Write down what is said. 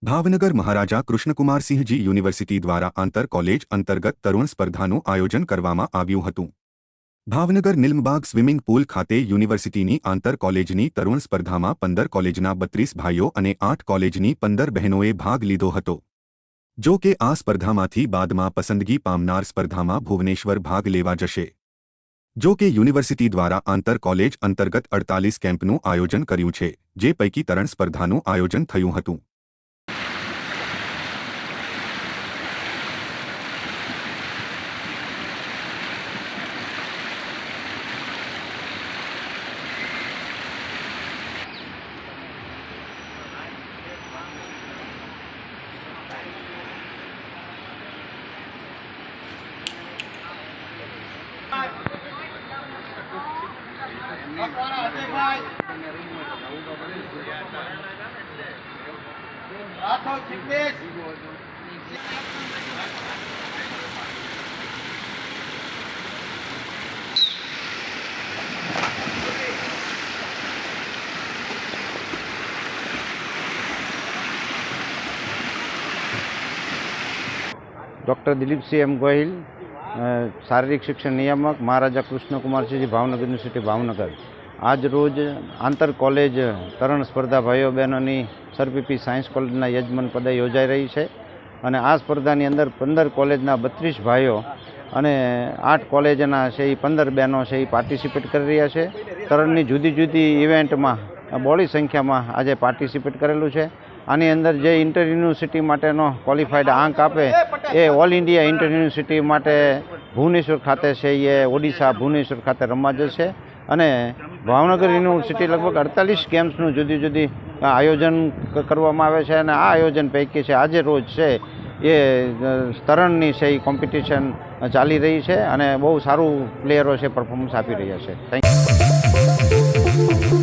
ભાવનગર મહારાજા Krishnakumarsinhji university દ્વારા આંતર college અંતર્ગત તરુણ સ્પર્ધાનું આયોજન કરવામાં આવ્યું હતું। ભાવનગર નિલમબાગ સ્વિમિંગ પૂલ ખાતે યુનિવર્સિટીની આંતર કોલેજની તરુણ સ્પર્ધામાં 15 કોલેજના 32 ભાઈઓ અને 8 કોલેજની 15 બહેનોએ ભાગ લીધો હતો। જો કે આ સ્પર્ધામાંથી બાદમાં પસંદગી પામનાર સ્પર્ધામાં ભુવનેશ્વર ભાગ લેવા જશે। જો કે યુનિવર્સિટી દ્વારા આંતર કોલેજ અંતર્ગત 48 કેમ્પનું આયોજન કર્યું છે, જે પૈકી તરણ સ્પર્ધાનું આયોજન થયું હતું। डॉक्टर दिलीप सिंह एम गोहिल, शारीरिक शिक्षण नियामक, महाराजा कृष्णकुमारसिंहजी भावनगर यूनिवर्सिटी भावनगर। आज रोज आंतर कॉलेज तरण स्पर्धा भाईओ बहनों सर पीपी साइंस कॉलेजना यजमान पदे योजाई रही है। અને આ સ્પર્ધાની અંદર 15 કોલેજના 32 ભાઈઓ અને 8 કોલેજના છે 15 બહેનો છે પાર્ટિસિપેટ કરી રહ્યા છે। તરણની જુદી જુદી ઇવેન્ટમાં બોડી સંખ્યામાં આજે પાર્ટિસિપેટ કરેલું છે। આની અંદર જે ઇન્ટર યુનિવર્સિટી માટેનો ક્વોલિફાઈડ આંક આપે એ ઓલ ઇન્ડિયા ઇન્ટર યુનિવર્સિટી માટે ભુવનેશ્વર ખાતે છે એ ઓડિશા ભુવનેશ્વર ખાતે રમવા જશે। અને ભાવનગર યુનિવર્સિટી લગભગ 48 ગેમ્સનું જુદી જુદી આયોજન કરવામાં આવે છે। અને આ આયોજન પૈકી છે આજે રોજ છે એ તરણની છે એ કોમ્પિટિશન ચાલી રહી છે અને બહુ સારું પ્લેયરો છે પરફોર્મન્સ આપી રહ્યા છે। Thank you.